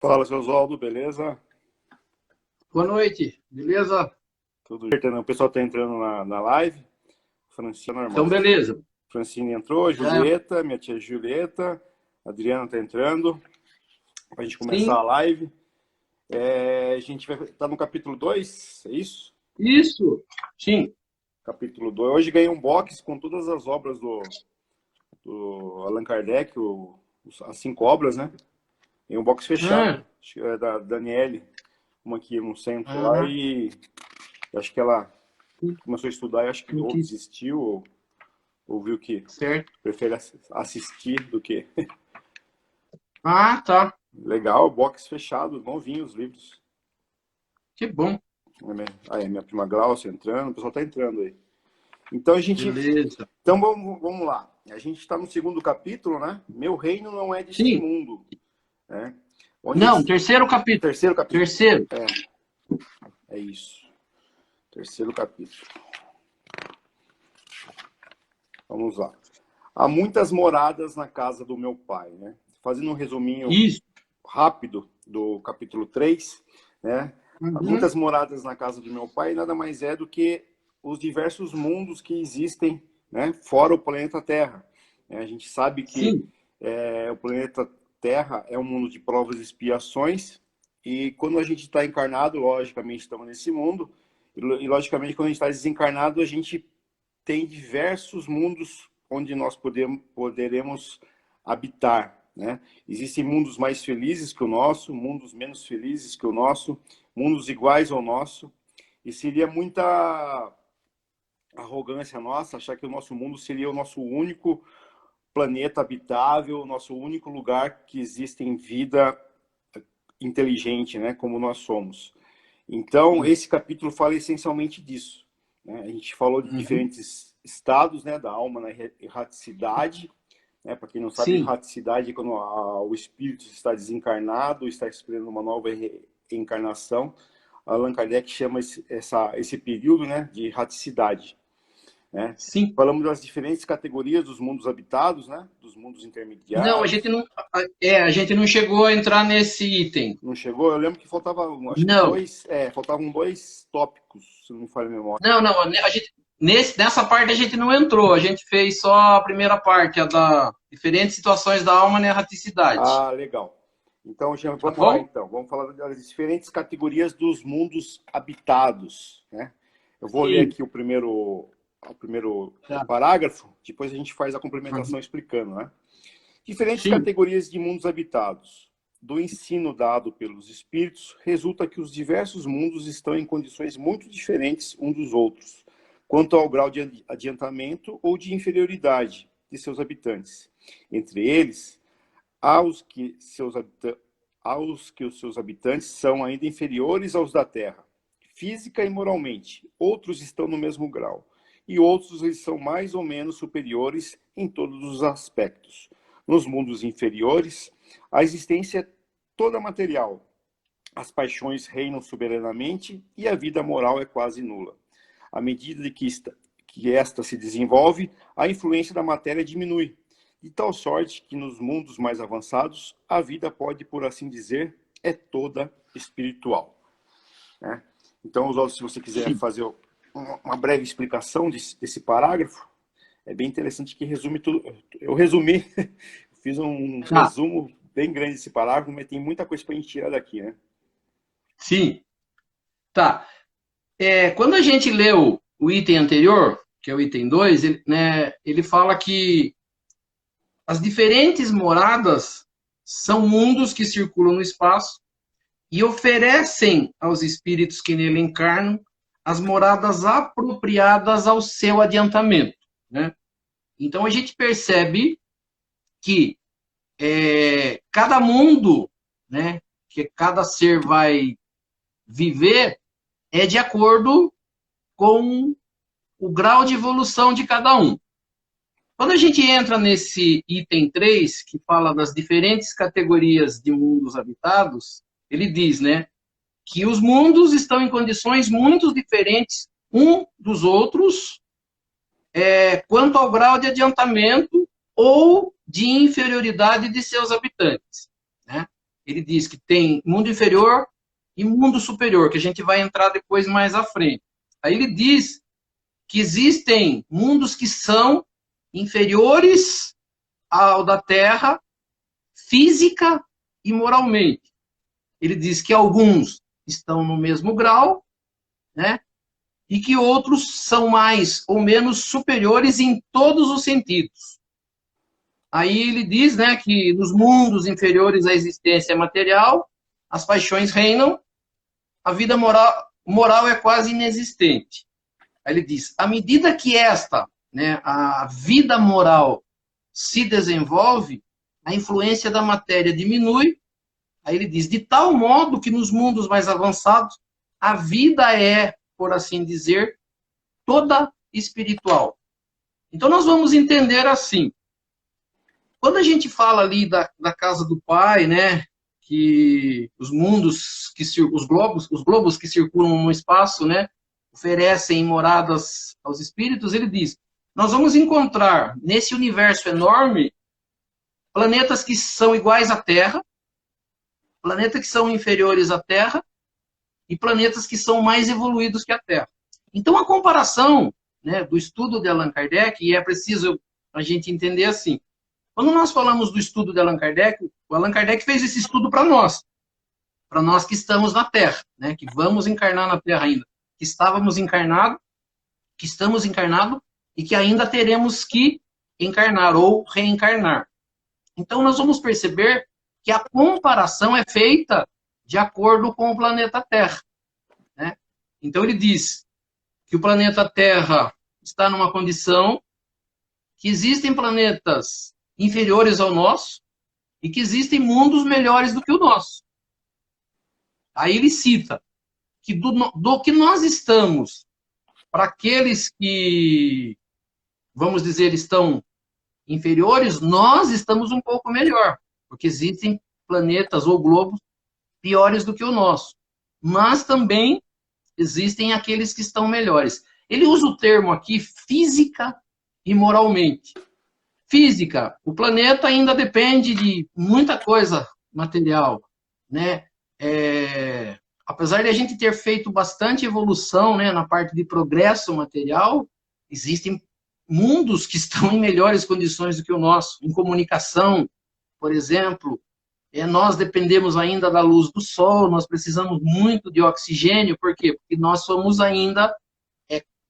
Fala, seu Oswaldo, beleza? Boa noite, beleza? Tudo certo, né? O pessoal tá entrando na live. Francina, irmã. Então, beleza. Francine entrou, É, Julieta, minha tia Julieta, Adriana tá entrando. Pra gente começar a sim, live. A gente vai estar no capítulo 2, é isso? isso. Sim. Capítulo 2. Hoje ganhei um box com todas as obras do Allan Kardec, as 5 obras, né? Em um box fechado. Ah, Acho que é da Daniele, uma aqui no centro lá, ah, e acho que ela sim, começou a estudar e acho que ou aqui, desistiu ou viu que certo. prefere assistir do que. Ah, tá. Legal, box fechado, novinho os livros. Que bom. Aí, minha prima Glaucia entrando, o pessoal tá entrando aí. Então a gente. Beleza. Então vamos lá. A gente está no segundo capítulo, né? Meu reino não é deste Sim. mundo. Né? Onde Não, terceiro capítulo. terceiro capítulo. Terceiro. É isso. Terceiro capítulo. Vamos lá. Há muitas moradas na casa do meu pai, né? Fazendo um resuminho Isso. rápido do capítulo 3, né? Uhum. Muitas moradas na casa do meu pai nada mais é do que os diversos mundos que existem, né, fora o planeta Terra. A gente sabe que Sim. o planeta Terra é um mundo de provas e expiações, e quando a gente está encarnado, logicamente estamos nesse mundo, e logicamente quando a gente está desencarnado, a gente tem diversos mundos onde nós poderemos habitar. Né? Existem mundos mais felizes que o nosso, mundos menos felizes que o nosso, mundos iguais ao nosso, e seria muita arrogância nossa achar que o nosso mundo seria o nosso único planeta habitável, o nosso único lugar que existe em vida inteligente, né, como nós somos. Então, Sim. esse capítulo fala essencialmente disso. Né? A gente falou de Uhum. diferentes estados, né, da alma na erraticidade. Né? Para quem não sabe, Sim. erraticidade é quando o espírito está desencarnado, está esperando uma nova reencarnação. Allan Kardec chama esse período, né, de erraticidade. Né? Sim. Falamos das diferentes categorias dos mundos habitados, né, dos mundos Não, intermediários. a gente não chegou a entrar nesse item. Não chegou? Eu lembro que faltavam, acho que Não. faltavam 2 tópicos, se não me falha a memória. Não. A gente, nessa parte a gente não entrou. A gente fez só a primeira parte, a da diferentes situações da alma na erraticidade. Ah, legal. Então, já, Tá vamos lá, bom? então. Vamos falar das diferentes categorias dos mundos habitados. Né? Eu vou ler Sim. aqui o primeiro Tá. parágrafo, depois a gente faz a complementação Uhum. explicando. Né? Diferentes Sim. categorias de mundos habitados. Do ensino dado pelos espíritos, resulta que os diversos mundos estão em condições muito diferentes uns dos outros, quanto ao grau de adiantamento ou de inferioridade de seus habitantes. Entre eles, aos que os seus habitantes são ainda inferiores aos da Terra, física e moralmente. Outros estão no mesmo grau, e outros eles são mais ou menos superiores em todos os aspectos. Nos mundos inferiores, a existência é toda material. As paixões reinam soberanamente e a vida moral é quase nula. À medida que esta se desenvolve, a influência da matéria diminui, de tal sorte que nos mundos mais avançados, a vida pode, por assim dizer, é toda espiritual. Né? Então, Oswaldo, se você quiser Sim. fazer uma breve explicação desse parágrafo, é bem interessante que resume tudo. Eu resumi, fiz um Tá. resumo bem grande desse parágrafo, mas tem muita coisa para a gente tirar daqui, né? Sim. Tá. Quando a gente leu o item anterior, que é o item 2, ele, né, ele fala que as diferentes moradas são mundos que circulam no espaço e oferecem aos espíritos que nele encarnam as moradas apropriadas ao seu adiantamento. Né? Então a gente percebe que cada mundo, né, que cada ser vai viver é de acordo com o grau de evolução de cada um. Quando a gente entra nesse item 3, que fala das diferentes categorias de mundos habitados, ele diz, né, que os mundos estão em condições muito diferentes um dos outros, quanto ao grau de adiantamento ou de inferioridade de seus habitantes. Né? ele diz que tem mundo inferior e mundo superior, que a gente vai entrar depois mais à frente. Aí ele diz que existem mundos que são inferiores ao da Terra, física e moralmente. Ele diz que alguns estão no mesmo grau, né? E que outros são mais ou menos superiores em todos os sentidos. Aí ele diz, né, que nos mundos inferiores à existência material, as paixões reinam, a vida moral é quase inexistente. Aí ele diz, à medida que né, a vida moral se desenvolve, a influência da matéria diminui. Aí ele diz, de tal modo que nos mundos mais avançados, a vida é, por assim dizer, toda espiritual. Então nós vamos entender assim. Quando a gente fala ali da casa do Pai, né, que os mundos, os globos que circulam no espaço, né, oferecem moradas aos espíritos, ele diz, nós vamos encontrar nesse universo enorme planetas que são iguais à Terra, planetas que são inferiores à Terra e planetas que são mais evoluídos que a Terra. Então a comparação, né, do estudo de Allan Kardec, e é preciso a gente entender assim, quando nós falamos do estudo de Allan Kardec, o Allan Kardec fez esse estudo para nós que estamos na Terra, né, que vamos encarnar na Terra ainda, que estávamos encarnados, que estamos encarnados e que ainda teremos que encarnar ou reencarnar. Então nós vamos perceber que a comparação é feita de acordo com o planeta Terra, né? Então ele diz que o planeta Terra está numa condição, que existem planetas inferiores ao nosso e que existem mundos melhores do que o nosso. Aí ele cita que do que nós estamos, para aqueles que, vamos dizer, estão inferiores, nós estamos um pouco melhor, porque existem planetas ou globos piores do que o nosso. Mas também existem aqueles que estão melhores. Ele usa o termo aqui, física e moralmente. Física, o planeta ainda depende de muita coisa material, né? Apesar de a gente ter feito bastante evolução, né, na parte de progresso material, existem mundos que estão em melhores condições do que o nosso. Em comunicação, por exemplo, nós dependemos ainda da luz do sol, nós precisamos muito de oxigênio, por quê? Porque nós somos ainda,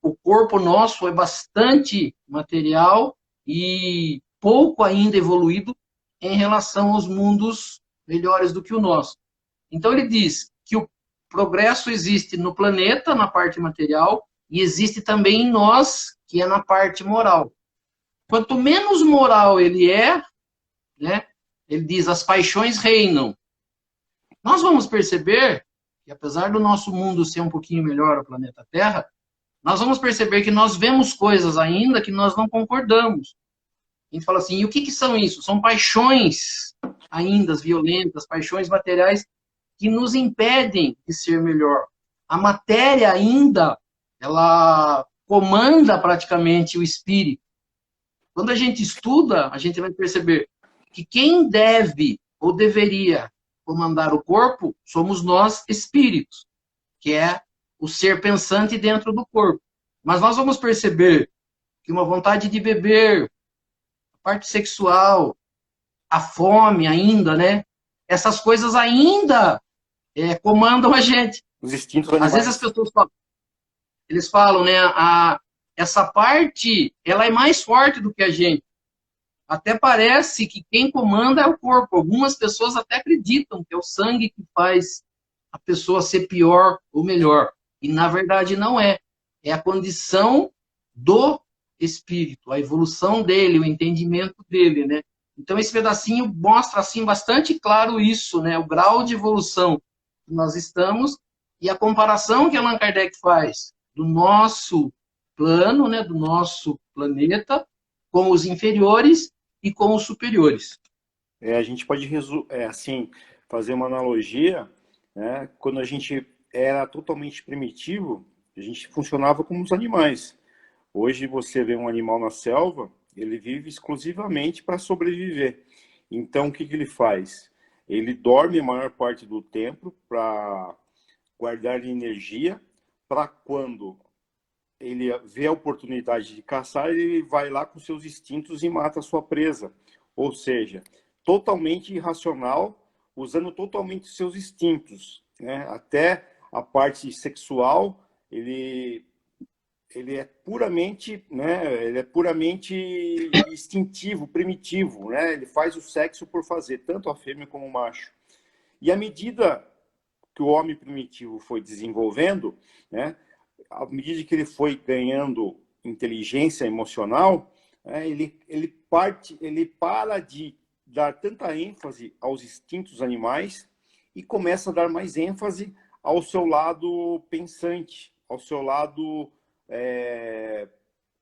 o corpo nosso é bastante material e pouco ainda evoluído em relação aos mundos melhores do que o nosso. Então ele diz que o progresso existe no planeta, na parte material, e existe também em nós, que é na parte moral. Quanto menos moral ele é, né, ele diz, as paixões reinam. Nós vamos perceber que, apesar do nosso mundo ser um pouquinho melhor, o planeta Terra, nós vamos perceber que nós vemos coisas ainda que nós não concordamos. A gente fala assim, e o que são isso? São paixões ainda violentas, paixões materiais que nos impedem de ser melhor. A matéria ainda, ela comanda praticamente o espírito. Quando a gente estuda, a gente vai perceber que quem deve ou deveria comandar o corpo somos nós, espíritos, que é o ser pensante dentro do corpo. Mas nós vamos perceber que uma vontade de beber, a parte sexual, a fome ainda, né? Essas coisas ainda comandam a gente. Os instintos animais. Às vezes as pessoas falam, eles falam, né? Essa parte, ela é mais forte do que a gente. Até parece que quem comanda é o corpo. Algumas pessoas até acreditam que é o sangue que faz a pessoa ser pior ou melhor. E, na verdade, não é. É a condição do espírito, a evolução dele, o entendimento dele, né? Então, esse pedacinho mostra, assim, bastante claro isso, né? O grau de evolução que nós estamos e a comparação que Allan Kardec faz do nosso plano, né? Do nosso planeta com os inferiores e com os superiores. A gente pode, assim, fazer uma analogia, né? Quando a gente era totalmente primitivo, a gente funcionava como os animais. Hoje você vê um animal na selva, ele vive exclusivamente para sobreviver. Então, o que ele faz? Ele dorme a maior parte do tempo para guardar energia, para quando ele vê a oportunidade de caçar, ele vai lá com seus instintos e mata a sua presa. Ou seja, totalmente irracional, usando totalmente seus instintos, né? Até a parte sexual, ele é puramente, né? Ele é puramente instintivo, primitivo, né? Ele faz o sexo por fazer, tanto a fêmea como o macho. E à medida que o homem primitivo foi desenvolvendo, né? À medida que ele foi ganhando inteligência emocional, ele para de dar tanta ênfase aos instintos animais e começa a dar mais ênfase ao seu lado pensante, ao seu lado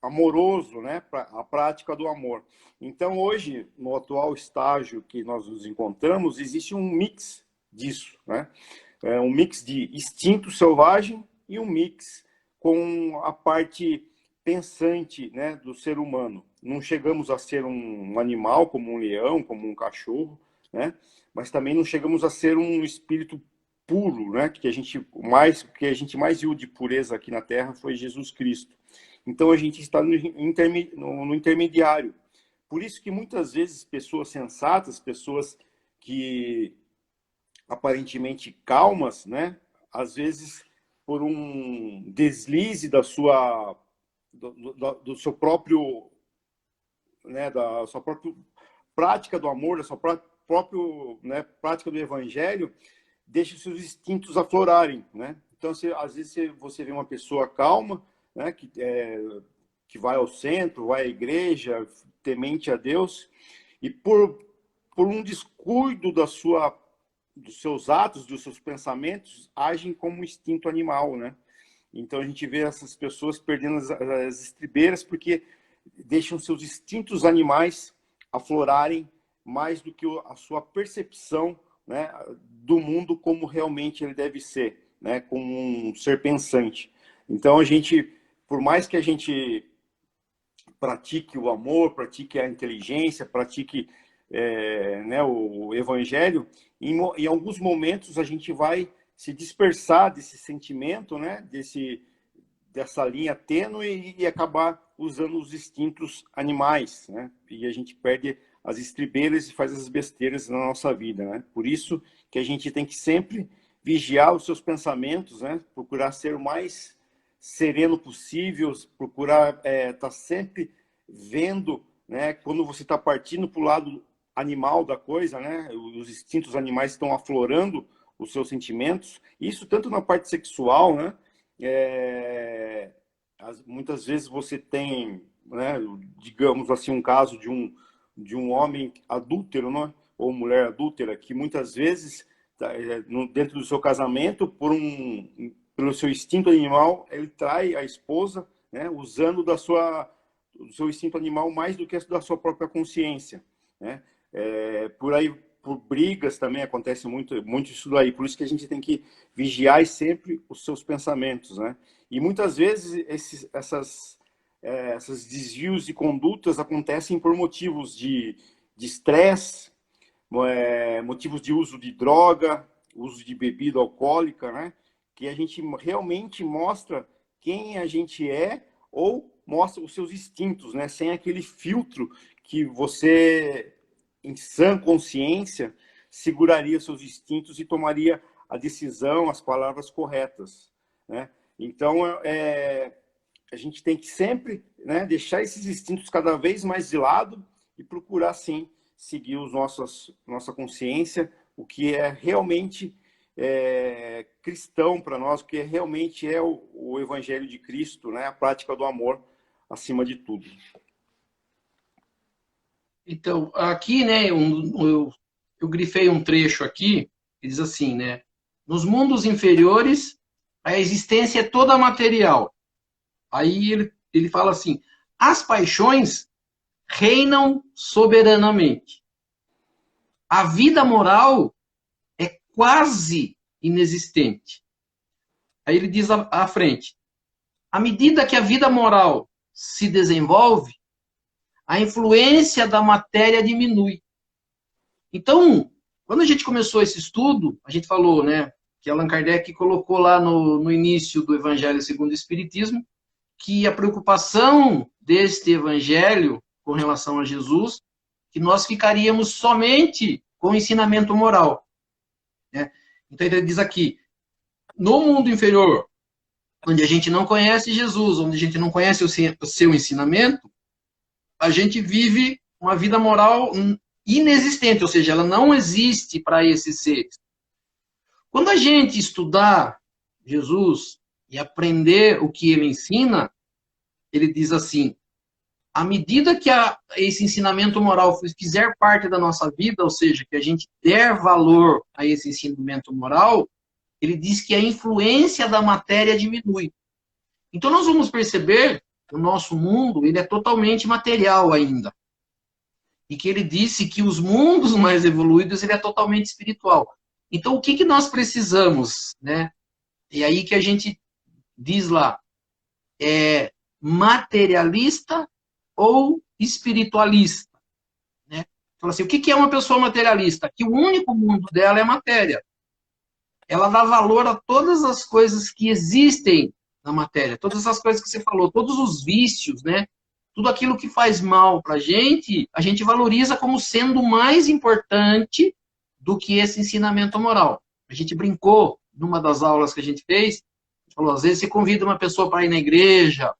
amoroso, né? A prática do amor. Então, hoje, no atual estágio que nós nos encontramos, existe um mix disso, né? Um mix de instinto selvagem e um mix com a parte pensante, né, do ser humano. Não chegamos a ser um animal como um leão, como um cachorro, né? Mas também não chegamos a ser um espírito puro, né? Que a gente mais viu de pureza aqui na Terra foi Jesus Cristo. Então a gente está no intermediário. Por isso que muitas vezes pessoas sensatas, pessoas que aparentemente calmas, né? Às vezes por um deslize do seu próprio, né, da sua própria prática do amor, da sua própria, né, prática do evangelho, deixa os seus instintos aflorarem, né? Então, às vezes você vê uma pessoa calma, né, que vai ao centro, vai à igreja, temente a Deus, e por um descuido dos seus atos, dos seus pensamentos, agem como um instinto animal, né? Então a gente vê essas pessoas perdendo as estribeiras porque deixam seus instintos animais aflorarem mais do que a sua percepção, né, do mundo como realmente ele deve ser, né, como um ser pensante. Então a gente, por mais que a gente pratique o amor, pratique a inteligência, pratique né, o evangelho, em alguns momentos a gente vai se dispersar desse sentimento, né, dessa linha tênue e acabar usando os instintos animais, né? E a gente perde as estribeiras e faz as besteiras na nossa vida, né? Por isso que a gente tem que sempre vigiar os seus pensamentos, né? Procurar ser o mais sereno possível, procurar estar sempre vendo, né? Quando você está partindo para o lado animal da coisa, né? Os instintos animais estão aflorando os seus sentimentos. Isso tanto na parte sexual, né? Muitas vezes você tem, né, digamos assim, um caso de um homem adúltero, né, ou mulher adúltera, que muitas vezes, dentro do seu casamento, pelo seu instinto animal, ele trai a esposa, né, usando do seu instinto animal mais do que da sua própria consciência, né? Por aí, por brigas também acontece muito, muito isso daí. Por isso que a gente tem que vigiar sempre os seus pensamentos, né? E muitas vezes essas desvios de condutas acontecem por motivos de estresse, motivos de uso de droga, uso de bebida alcoólica, né? Que a gente realmente mostra quem a gente é ou mostra os seus instintos, né? Sem aquele filtro que você, em sã consciência, seguraria seus instintos e tomaria a decisão, as palavras corretas, né? Então, a gente tem que sempre, né, deixar esses instintos cada vez mais de lado e procurar, sim, seguir nossa consciência, o que é realmente cristão para nós, o que realmente é o Evangelho de Cristo, né, a prática do amor acima de tudo. Então, aqui, né, eu grifei um trecho aqui, que diz assim, né, nos mundos inferiores, a existência é toda material. Aí ele fala assim, as paixões reinam soberanamente. A vida moral é quase inexistente. Aí ele diz à frente, à medida que a vida moral se desenvolve, a influência da matéria diminui. Então, Quando a gente começou esse estudo, a gente falou, né, que Allan Kardec colocou lá no início do Evangelho segundo o Espiritismo, que a preocupação deste Evangelho com relação a Jesus, que nós ficaríamos somente com o ensinamento moral, né? Então ele diz aqui, no mundo inferior, onde a gente não conhece Jesus, onde a gente não conhece o seu ensinamento, a gente vive uma vida moral inexistente, ou seja, ela não existe para esses seres. Quando a gente estudar Jesus e aprender o que ele ensina, ele diz assim, à medida que esse ensinamento moral fizer parte da nossa vida, ou seja, que a gente der valor a esse ensinamento moral, ele diz que a influência da matéria diminui. Então nós vamos perceber que o nosso mundo ele é totalmente material ainda. E que ele disse que os mundos mais evoluídos ele é totalmente espiritual. Então o que nós precisamos, né? E aí que a gente diz lá, materialista ou espiritualista, né? Fala assim, o que é uma pessoa materialista? Que o único mundo dela é matéria. Ela dá valor a todas as coisas que existem na matéria, todas as coisas que você falou, todos os vícios, né? Tudo aquilo que faz mal para a gente valoriza como sendo mais importante do que esse ensinamento moral. A gente brincou numa das aulas que a gente fez, falou, às vezes você convida uma pessoa para ir na igreja,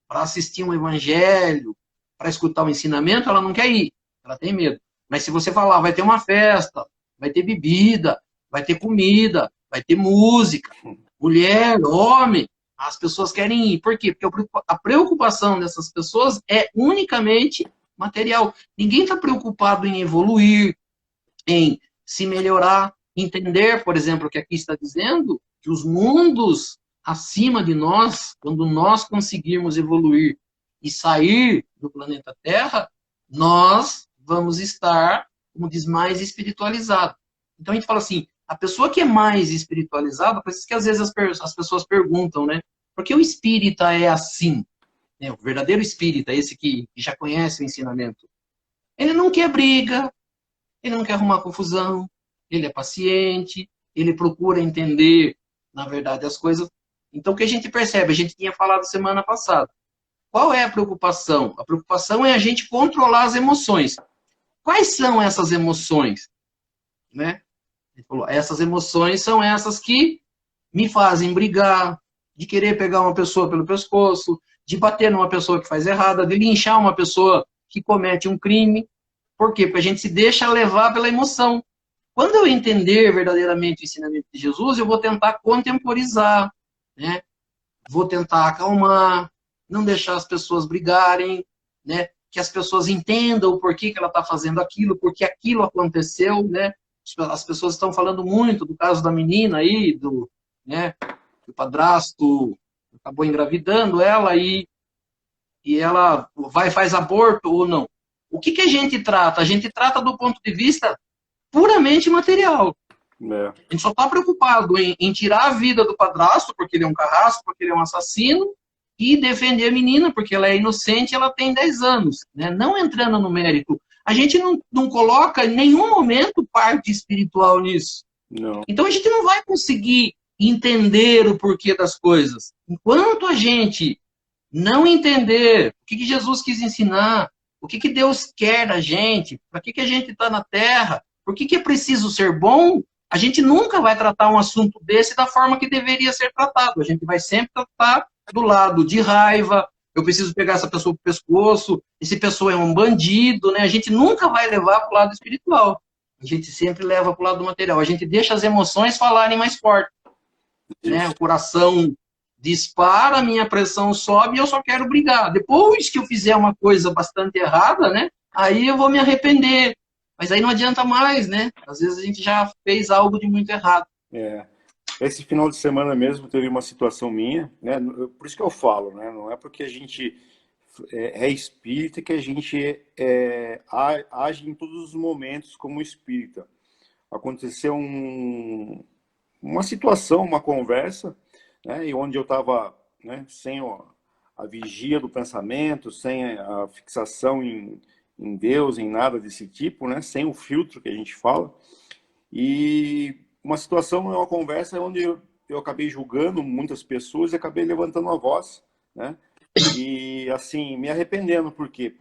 para assistir um evangelho, para escutar um ensinamento, ela não quer ir, ela tem medo. Mas se você falar, vai ter uma festa, vai ter bebida, vai ter comida, vai ter música, mulher, homem, as pessoas querem ir. Por quê? Porque a preocupação dessas pessoas é unicamente material. Ninguém está preocupado em evoluir, em se melhorar, entender, por exemplo, o que aqui está dizendo, que os mundos acima de nós, quando nós conseguirmos evoluir e sair do planeta Terra, nós vamos estar, como diz, mais espiritualizados. Então a gente fala assim, a pessoa que é mais espiritualizada, por isso que às vezes as pessoas perguntam, né? Por que o espírita é assim? O verdadeiro espírita, esse que já conhece o ensinamento, ele não quer briga, ele não quer arrumar confusão, ele é paciente, ele procura entender, na verdade, as coisas. Então, o que a gente percebe? A gente tinha falado semana passada. Qual é a preocupação? A preocupação é a gente controlar as emoções. Quais são essas emoções? Né? Ele falou, essas emoções são essas que me fazem brigar, de querer pegar uma pessoa pelo pescoço, de bater numa pessoa que faz errada, de linchar uma pessoa que comete um crime. Por quê? Porque a gente se deixa levar pela emoção. Quando eu entender verdadeiramente o ensinamento de Jesus, eu vou tentar contemporizar, né? Vou tentar acalmar, não deixar as pessoas brigarem, né? Que as pessoas entendam o porquê que ela está fazendo aquilo, porque aquilo aconteceu, né? As pessoas estão falando muito do caso da menina aí, né? O padrasto acabou engravidando ela e ela vai e faz aborto ou não. O que a gente trata? A gente trata do ponto de vista puramente material. A gente só está preocupado em tirar a vida do padrasto, porque ele é um carrasco, porque ele é um assassino, e defender a menina, porque ela é inocente e ela tem 10 anos. Né? Não entrando no mérito. A gente não coloca em nenhum momento parte espiritual nisso. Não. Então a gente não vai conseguir entender o porquê das coisas. Enquanto a gente não entender o que Jesus quis ensinar, o que Deus quer da gente, para que a gente está na Terra, por que é preciso ser bom, a gente nunca vai tratar um assunto desse da forma que deveria ser tratado. A gente vai sempre tratar do lado de raiva, eu preciso pegar essa pessoa pro pescoço, essa pessoa é um bandido, né? A gente nunca vai levar para o lado espiritual. A gente sempre leva para o lado material. A gente deixa as emoções falarem mais forte. Né? O coração dispara, a minha pressão sobe e eu só quero brigar. Depois que eu fizer uma coisa bastante errada, né? Aí eu vou me arrepender. Mas aí não adianta mais, né? Às vezes a gente já fez algo de muito errado. Esse final de semana mesmo teve uma situação minha, né? Por isso que eu falo, né? Não é porque a gente é espírita que a gente age em todos os momentos como espírita. Aconteceu uma situação, uma conversa, né? E onde eu estava, né, sem a vigia do pensamento, sem a fixação em Deus, em nada desse tipo, né? Sem o filtro que a gente fala. E uma situação, uma conversa onde eu acabei julgando muitas pessoas e acabei levantando a voz, né? E assim, me arrependendo, por quê?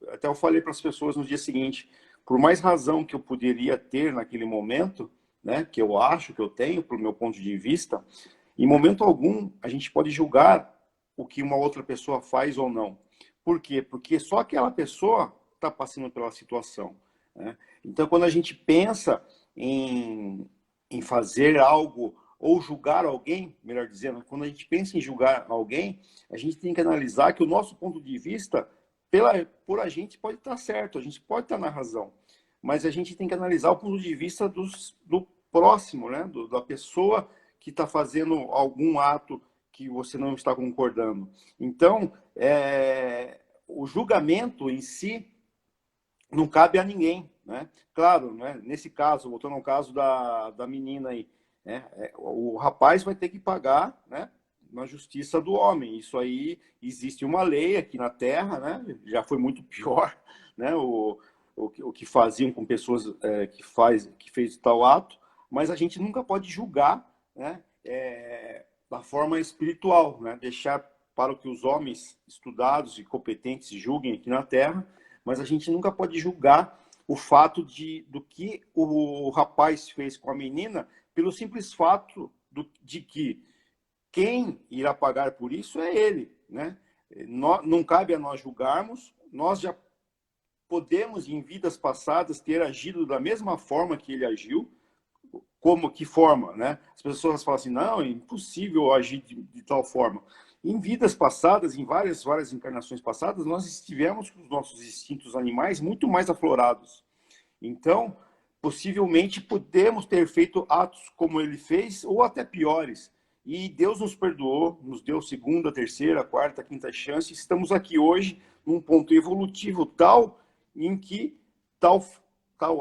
Até eu falei para as pessoas no dia seguinte, por mais razão que eu poderia ter naquele momento, né, que eu acho que eu tenho, para o meu ponto de vista, em momento algum a gente pode julgar o que uma outra pessoa faz ou não. Por quê? Porque só aquela pessoa está passando pela situação, né? Então, quando a gente pensa em fazer algo ou julgar alguém, melhor dizendo, quando a gente pensa em julgar alguém, a gente tem que analisar que o nosso ponto de vista, por a gente, pode estar certo, a gente pode estar na razão, mas a gente tem que analisar o ponto de vista do próximo, né? Da pessoa que está fazendo algum ato que você não está concordando. Então, o julgamento em si não cabe a ninguém, né? Claro, né? Nesse caso, voltando ao caso da menina aí, né? O rapaz vai ter que pagar, né? Na justiça do homem. Isso aí, existe uma lei aqui na Terra, né? Já foi muito pior, né? O que faziam com pessoas que fez tal ato, mas a gente nunca pode julgar, né? Da forma espiritual, né? Deixar para que os homens estudados e competentes julguem aqui na Terra, mas a gente nunca pode julgar o fato do que o rapaz fez com a menina pelo simples fato de que quem irá pagar por isso é ele, né? Não cabe a nós julgarmos, nós já podemos, em vidas passadas, ter agido da mesma forma que ele agiu. Como, que forma, né? As pessoas falam assim, não, é impossível agir de tal forma. Em vidas passadas, em várias encarnações passadas, nós estivemos com os nossos instintos animais muito mais aflorados. Então, possivelmente, podemos ter feito atos como ele fez, ou até piores. E Deus nos perdoou, nos deu segunda, terceira, quarta, quinta chance. Estamos aqui hoje num ponto evolutivo tal em que tal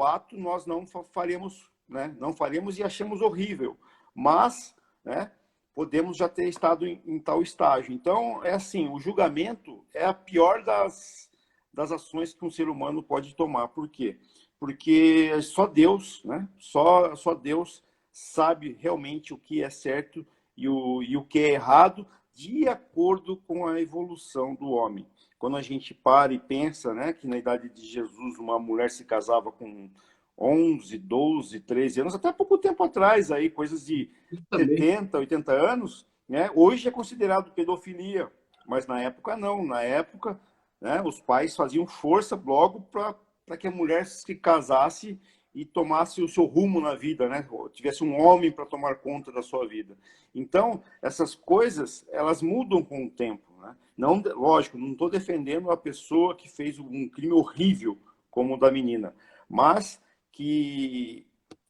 ato nós não faremos, né? Não faremos e achamos horrível. Mas, né, podemos já ter estado em tal estágio. Então, é assim, o julgamento é a pior das ações que um ser humano pode tomar. Por quê? Porque só Deus, né? Só Deus sabe realmente o que é certo e o que é errado, de acordo com a evolução do homem. Quando a gente para e pensa, né, que na idade de Jesus uma mulher se casava com 11, 12, 13 anos, até pouco tempo atrás, aí, coisas de Também. 70, 80 anos, né? Hoje é considerado pedofilia, mas na época não. Na época, né, os pais faziam força logo para que a mulher se casasse e tomasse o seu rumo na vida, né? Tivesse um homem para tomar conta da sua vida. Então, essas coisas, elas mudam com o tempo, né? Não, lógico, não estou defendendo a pessoa que fez um crime horrível como o da menina, mas que,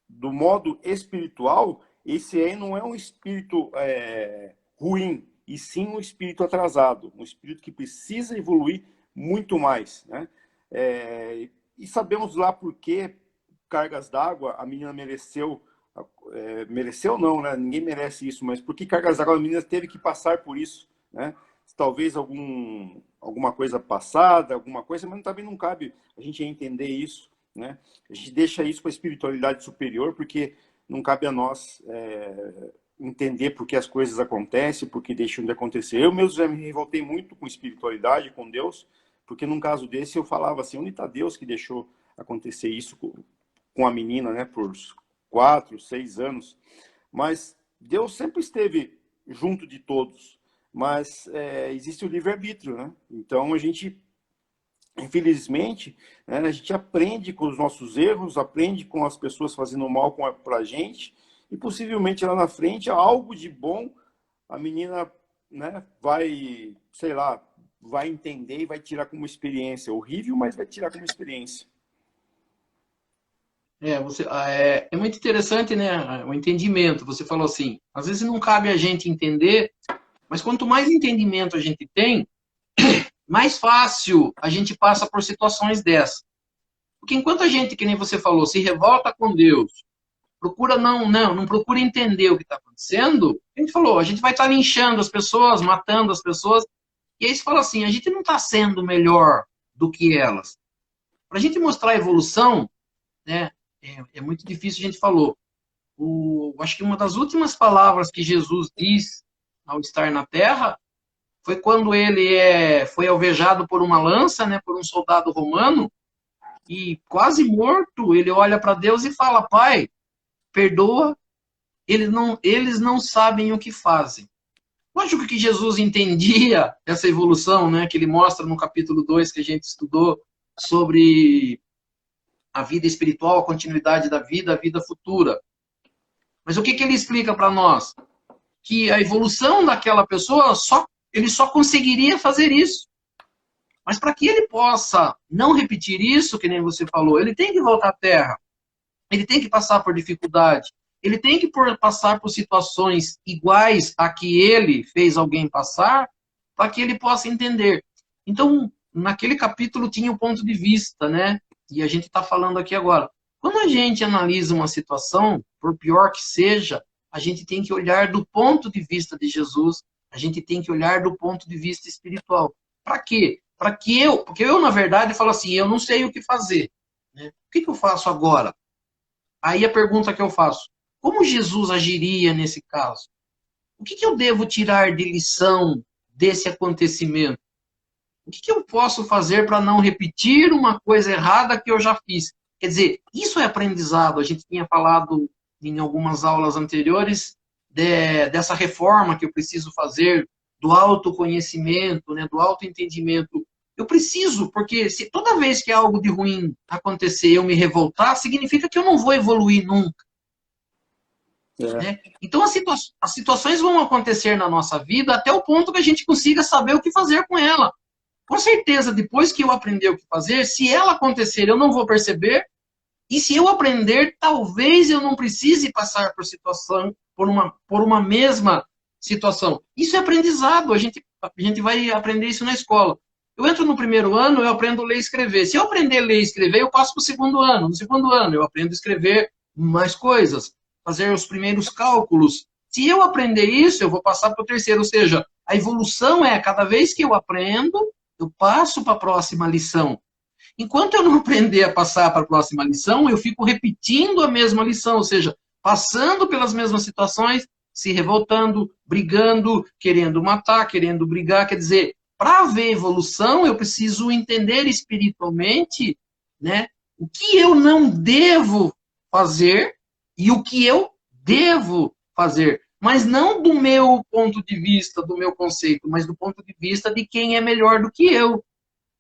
do modo espiritual, esse aí não é um espírito ruim, e sim um espírito atrasado, um espírito que precisa evoluir muito mais, né? E sabemos lá por que cargas d'água a menina mereceu, mereceu não, né? Ninguém merece isso, mas por que cargas d'água a menina teve que passar por isso, né? Talvez alguma coisa passada, alguma coisa, mas também não cabe a gente entender isso, né? A gente deixa isso para a espiritualidade superior, porque não cabe a nós entender por que as coisas acontecem, por que deixam de acontecer. Eu mesmo já me revoltei muito com espiritualidade, com Deus, porque num caso desse eu falava assim, onde está Deus que deixou acontecer isso com a menina, né, por 4, 6 anos? Mas Deus sempre esteve junto de todos, mas existe o livre-arbítrio, né? Então a gente, infelizmente, né, a gente aprende com os nossos erros, aprende com as pessoas fazendo mal para a gente, e possivelmente lá na frente, algo de bom, a menina, né, vai, sei lá, vai entender e vai tirar como experiência. Horrível, mas vai tirar como experiência. É muito interessante, né, o entendimento. Você falou assim, às vezes não cabe a gente entender, mas quanto mais entendimento a gente tem, mais fácil a gente passa por situações dessas. Porque enquanto a gente, que nem você falou, se revolta com Deus, procura não procura entender o que está acontecendo, a gente falou, a gente vai estar linchando as pessoas, matando as pessoas, e aí você fala assim, a gente não está sendo melhor do que elas. Para a gente mostrar a evolução, né, é muito difícil, a gente falou. Acho que uma das últimas palavras que Jesus diz ao estar na terra foi quando ele foi alvejado por uma lança, né, por um soldado romano, e quase morto, ele olha para Deus e fala: Pai, perdoa, eles não sabem o que fazem. Lógico que Jesus entendia essa evolução, né, que ele mostra no capítulo 2 que a gente estudou sobre a vida espiritual, a continuidade da vida, a vida futura. Mas o que ele explica para nós? Que a evolução daquela pessoa, ele só conseguiria fazer isso. Mas para que ele possa não repetir isso, que nem você falou, ele tem que voltar à Terra. Ele tem que passar por dificuldade. Ele tem que passar por situações iguais a que ele fez alguém passar, para que ele possa entender. Então, naquele capítulo tinha o ponto de vista, né? E a gente está falando aqui agora. Quando a gente analisa uma situação, por pior que seja, a gente tem que olhar do ponto de vista de Jesus, a gente tem que olhar do ponto de vista espiritual. Para quê? Porque eu, na verdade, falo assim, eu não sei o que fazer. Né? O que eu faço agora? Aí a pergunta que eu faço, como Jesus agiria nesse caso? O que eu devo tirar de lição desse acontecimento? O que eu posso fazer para não repetir uma coisa errada que eu já fiz? Quer dizer, isso é aprendizado. A gente tinha falado em algumas aulas anteriores dessa reforma que eu preciso fazer, do autoconhecimento, né, do autoentendimento. Eu preciso, porque se toda vez que algo de ruim acontecer eu me revoltar, significa que eu não vou evoluir nunca. Né? Então as situações vão acontecer na nossa vida até o ponto que a gente consiga saber o que fazer com ela. Com certeza, depois que eu aprender o que fazer, se ela acontecer, eu não vou perceber. E se eu aprender, talvez eu não precise passar por uma mesma situação. Isso é aprendizado, a gente vai aprender isso na escola. Eu entro no primeiro ano, eu aprendo a ler e escrever. Se eu aprender a ler e escrever, eu passo para o segundo ano. No segundo ano, eu aprendo a escrever mais coisas, fazer os primeiros cálculos. Se eu aprender isso, eu vou passar para o terceiro. Ou seja, a evolução é, cada vez que eu aprendo, eu passo para a próxima lição. Enquanto eu não aprender a passar para a próxima lição, eu fico repetindo a mesma lição, ou seja, passando pelas mesmas situações, se revoltando, brigando, querendo matar, querendo brigar. Quer dizer, para haver evolução, eu preciso entender espiritualmente, né, o que eu não devo fazer e o que eu devo fazer. Mas não do meu ponto de vista, do meu conceito, mas do ponto de vista de quem é melhor do que eu,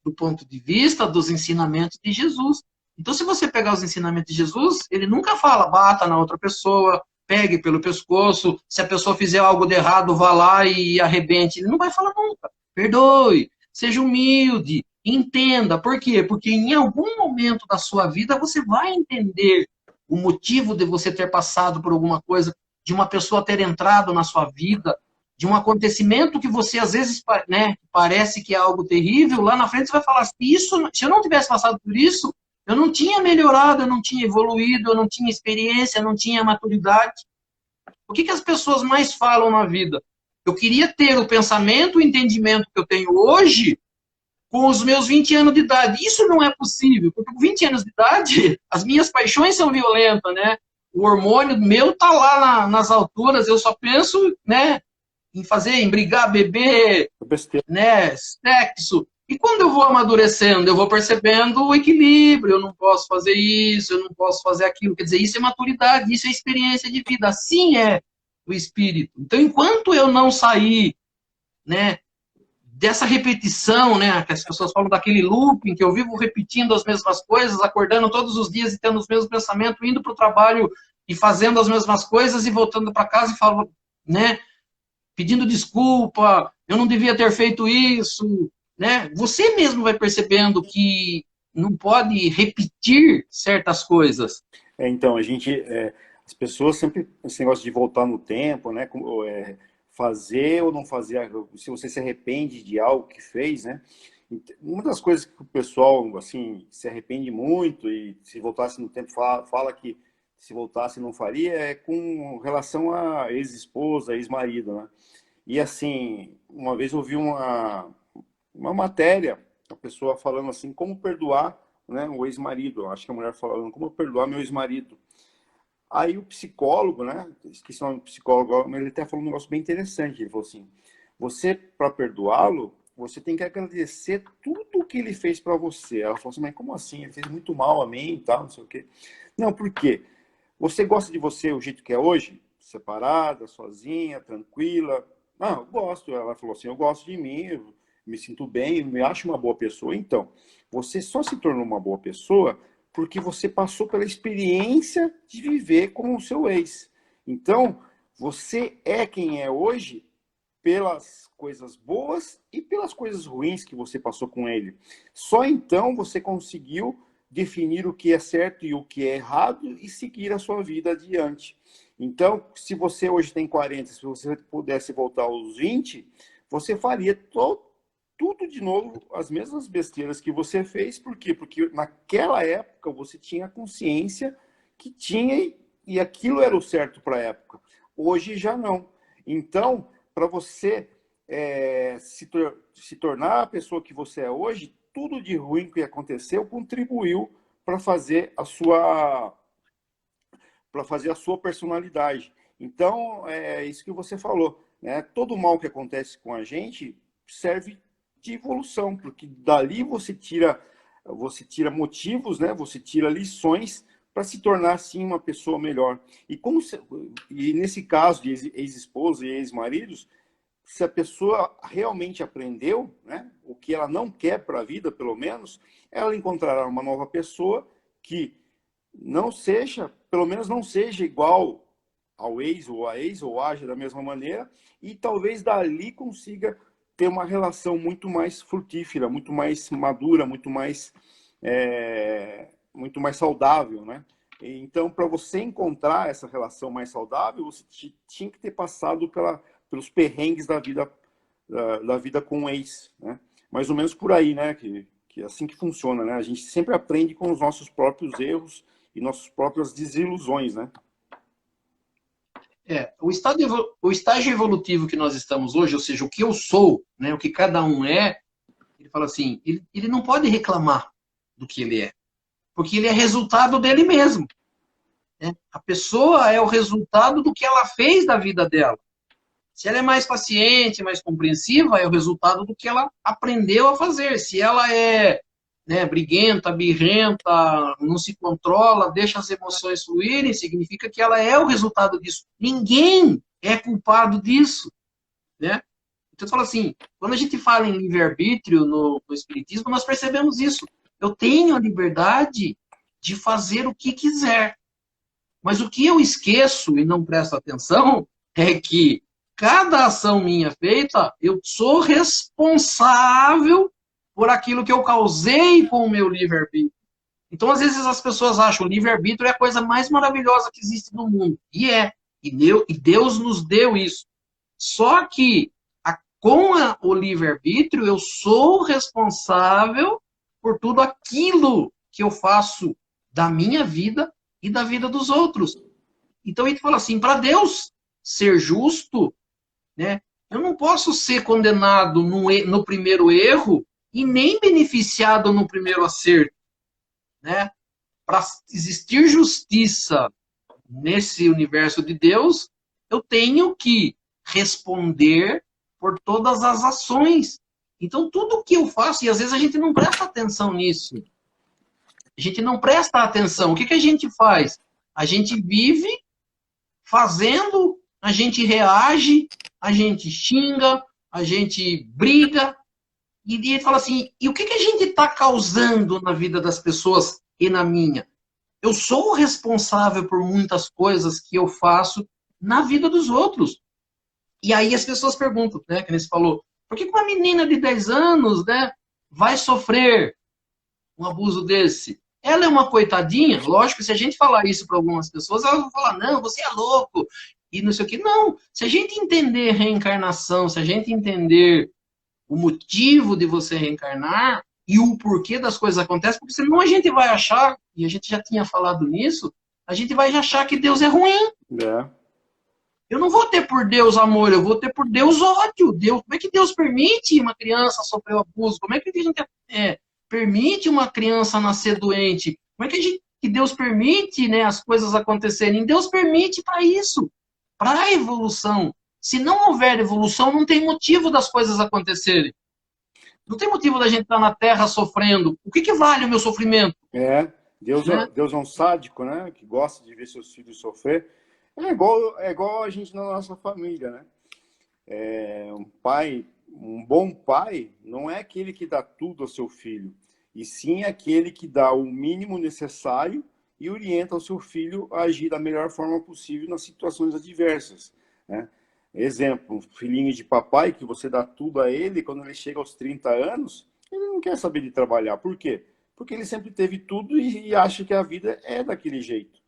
do ponto de vista dos ensinamentos de Jesus. Então, se você pegar os ensinamentos de Jesus, ele nunca fala, bata na outra pessoa, pegue pelo pescoço, se a pessoa fizer algo de errado, vá lá e arrebente. Ele não vai falar nunca. Perdoe, seja humilde, entenda. Por quê? Porque em algum momento da sua vida você vai entender o motivo de você ter passado por alguma coisa, de uma pessoa ter entrado na sua vida, de um acontecimento que você, às vezes, né, parece que é algo terrível, lá na frente você vai falar, se eu não tivesse passado por isso, eu não tinha melhorado, eu não tinha evoluído, eu não tinha experiência, eu não tinha maturidade. O que as pessoas mais falam na vida? Eu queria ter o pensamento, o entendimento que eu tenho hoje com os meus 20 anos de idade. Isso não é possível, porque com 20 anos de idade, as minhas paixões são violentas, né? O hormônio meu tá lá nas alturas, eu só penso, né, em brigar, beber, né, sexo. E quando eu vou amadurecendo, eu vou percebendo o equilíbrio, eu não posso fazer isso, eu não posso fazer aquilo. Quer dizer, isso é maturidade, isso é experiência de vida. Assim é o espírito. Então, enquanto eu não sair, né, dessa repetição, né, que as pessoas falam daquele looping, que eu vivo repetindo as mesmas coisas, acordando todos os dias e tendo os mesmos pensamentos, indo para o trabalho e fazendo as mesmas coisas e voltando para casa e falo, né, pedindo desculpa, eu não devia ter feito isso, né? Você mesmo vai percebendo que não pode repetir certas coisas. Então, as pessoas sempre, esse negócio de voltar no tempo, né? Fazer ou não fazer, se você se arrepende de algo que fez, né? Uma das coisas que o pessoal, assim, se arrepende muito e se voltasse no tempo, fala que se voltasse não faria, é com relação a ex-esposa, ex-marido, né? E assim, uma vez eu vi uma matéria, a pessoa falando assim, como perdoar né, o ex-marido. Acho que a mulher falando, como eu perdoar meu ex-marido? Aí o psicólogo, né, esqueci o nome do psicólogo, mas ele até falou um negócio bem interessante. Ele falou assim, você, para perdoá-lo, você tem que agradecer tudo o que ele fez para você. Ela falou assim, mas como assim? Ele fez muito mal a mim e tal, não sei o quê. Não, por quê? Você gosta de você o jeito que é hoje? Separada, sozinha, tranquila? Não, eu gosto. Ela falou assim, eu gosto de mim, eu me sinto bem, eu me acho uma boa pessoa. Então, você só se tornou uma boa pessoa porque você passou pela experiência de viver com o seu ex. Então, você é quem é hoje pelas coisas boas e pelas coisas ruins que você passou com ele. Só então você conseguiu definir o que é certo e o que é errado e seguir a sua vida adiante. Então, se você hoje tem 40, se você pudesse voltar aos 20, você faria tudo de novo, as mesmas besteiras que você fez. Por quê? Porque naquela época você tinha consciência que tinha e aquilo era o certo para a época. Hoje já não. Então, para você se tornar a pessoa que você é hoje, tudo de ruim que aconteceu contribuiu para fazer a sua personalidade. Então, é isso que você falou, né? Todo mal que acontece com a gente serve de evolução, porque dali você tira motivos, né? Você tira lições para se tornar assim uma pessoa melhor. E nesse caso de ex-esposa e ex-maridos, se a pessoa realmente aprendeu, né, o que ela não quer para a vida, pelo menos, ela encontrará uma nova pessoa que não seja, pelo menos não seja igual ao ex, ou age da mesma maneira, e talvez dali consiga ter uma relação muito mais frutífera, muito mais madura, muito mais saudável, né? Então, para você encontrar essa relação mais saudável, você tinha que ter passado pelos perrengues da vida com o ex, né? Mais ou menos por aí, né? Que é assim que funciona, né? A gente sempre aprende com os nossos próprios erros e nossas próprias desilusões, né? O estágio evolutivo que nós estamos hoje, ou seja, o que eu sou, né, o que cada um é, ele fala assim, ele não pode reclamar do que ele é, porque ele é resultado dele mesmo. Né? A pessoa é o resultado do que ela fez da vida dela. Se ela é mais paciente, mais compreensiva, é o resultado do que ela aprendeu a fazer. Se ela é, né, briguenta, birrenta, não se controla, deixa as emoções fluírem, significa que ela é o resultado disso. Ninguém é culpado disso. Né? Então, eu falo assim, quando a gente fala em livre-arbítrio no Espiritismo, nós percebemos isso. Eu tenho a liberdade de fazer o que quiser. Mas o que eu esqueço e não presto atenção é que cada ação minha feita, eu sou responsável por aquilo que eu causei com o meu livre-arbítrio. Então, às vezes, as pessoas acham que o livre-arbítrio é a coisa mais maravilhosa que existe no mundo. E é. E Deus nos deu isso. Só que, o livre-arbítrio, eu sou responsável por tudo aquilo que eu faço da minha vida e da vida dos outros. Então, ele fala assim, para Deus ser justo, né, eu não posso ser condenado no primeiro erro e nem beneficiado no primeiro acerto. Né? Para existir justiça nesse universo de Deus, eu tenho que responder por todas as ações. Então, tudo que eu faço, e às vezes a gente não presta atenção nisso. A gente não presta atenção. O que a gente faz? A gente vive fazendo, a gente reage, a gente xinga, a gente briga, e ele fala assim, e o que a gente está causando na vida das pessoas e na minha? Eu sou o responsável por muitas coisas que eu faço na vida dos outros. E aí as pessoas perguntam, né, que você falou, por que uma menina de 10 anos, né, vai sofrer um abuso desse? Ela é uma coitadinha? Lógico, se a gente falar isso para algumas pessoas, elas vão falar, não, você é louco, e não sei o quê. Não, se a gente entender reencarnação, se a gente entender o motivo de você reencarnar e o porquê das coisas acontecem, porque senão a gente vai achar, e a gente já tinha falado nisso, a gente vai achar que Deus é ruim. É. Eu não vou ter por Deus amor, eu vou ter por Deus ódio. Como é que Deus permite uma criança sofrer abuso? Como é que a gente permite uma criança nascer doente? Como é que Deus permite, né, as coisas acontecerem? Deus permite para isso, para a evolução. Se não houver evolução, não tem motivo das coisas acontecerem. Não tem motivo da gente estar na Terra sofrendo. O que vale o meu sofrimento? É, Deus, Né? Deus é um sádico, né? Que gosta de ver seus filhos sofrer. É igual a gente na nossa família, né? Um bom pai não é aquele que dá tudo ao seu filho, e sim aquele que dá o mínimo necessário e orienta o seu filho a agir da melhor forma possível nas situações adversas, né? Exemplo, um filhinho de papai que você dá tudo a ele, quando ele chega aos 30 anos, ele não quer saber de trabalhar. Por quê? Porque ele sempre teve tudo e acha que a vida é daquele jeito.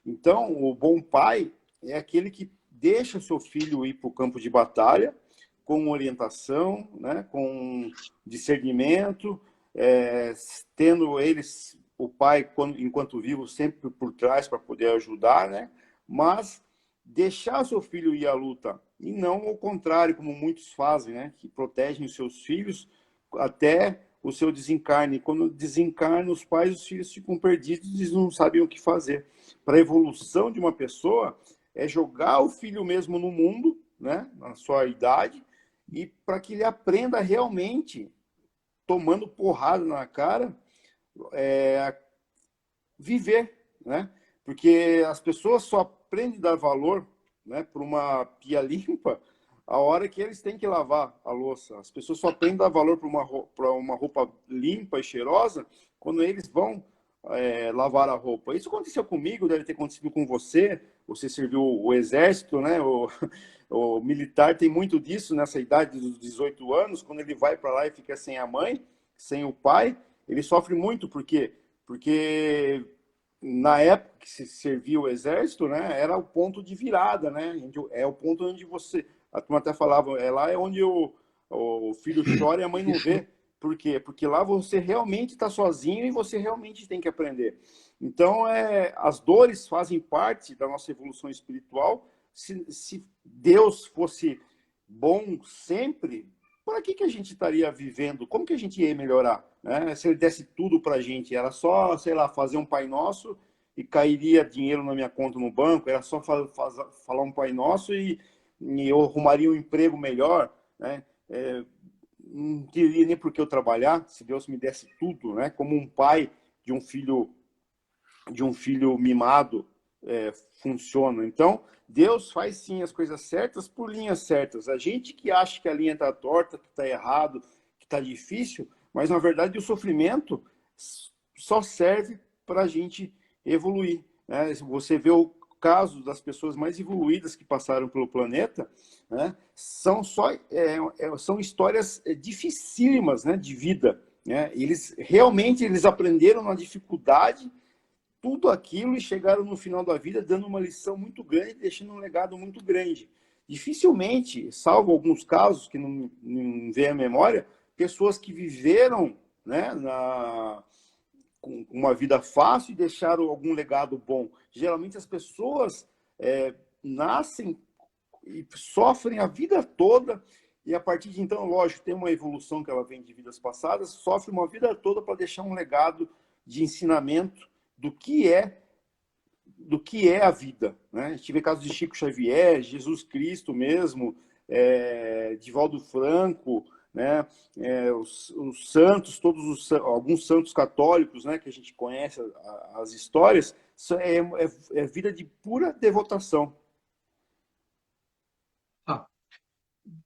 Então, o bom pai é aquele que deixa o seu filho ir para o campo de batalha com orientação, né, com discernimento, tendo eles, o pai, enquanto vivo, sempre por trás para poder ajudar, né, mas deixar o seu filho ir à luta, e não o contrário, como muitos fazem, né, que protegem os seus filhos até o seu desencarne. Quando desencarna, os pais e os filhos ficam perdidos e não sabem o que fazer. Para a evolução de uma pessoa, é jogar o filho mesmo no mundo, né, na sua idade, e para que ele aprenda realmente, tomando porrada na cara, viver, né? Porque as pessoas só aprendem a dar valor, né, para uma pia limpa a hora que eles têm que lavar a louça. As pessoas só aprendem a dar valor para uma roupa limpa e cheirosa quando eles vão lavar a roupa. Isso aconteceu comigo, deve ter acontecido com você. Você serviu o exército, né? O militar tem muito disso nessa idade dos 18 anos, quando ele vai para lá e fica sem a mãe, sem o pai, ele sofre muito. Por quê? Porque na época que se servia o exército, né, era o ponto de virada, né? É o ponto onde você... A turma até falava, lá é onde o filho chora e a mãe não vê. Por quê? Porque lá você realmente está sozinho e você realmente tem que aprender. Então, as dores fazem parte da nossa evolução espiritual. Se Deus fosse bom sempre, para que a gente estaria vivendo? Como que a gente ia melhorar? Né? Se ele desse tudo para a gente, era só, sei lá, fazer um Pai Nosso e cairia dinheiro na minha conta no banco, era só falar um Pai Nosso e eu arrumaria um emprego melhor, né? Não teria nem por que eu trabalhar se Deus me desse tudo, né? Como um pai de um filho mimado funciona. Então, Deus faz sim as coisas certas por linhas certas. A gente que acha que a linha está torta, que está errado, que está difícil, mas na verdade o sofrimento só serve para a gente evoluir, né? Você vê o caso das pessoas mais evoluídas que passaram pelo planeta, né? São histórias dificílimas, né, de vida, né? Eles realmente aprenderam na dificuldade tudo aquilo e chegaram no final da vida dando uma lição muito grande, deixando um legado muito grande. Dificilmente, salvo alguns casos que não vem à memória, pessoas que viveram, né, com uma vida fácil e deixaram algum legado bom. Geralmente as pessoas nascem e sofrem a vida toda, e a partir de então, lógico, tem uma evolução que ela vem de vidas passadas, sofre uma vida toda para deixar um legado de ensinamento do que é a vida, né? A gente vê casos de Chico Xavier, Jesus Cristo mesmo, Divaldo Franco, né? Os santos, alguns santos católicos, né, que a gente conhece as histórias, é vida de pura devotação.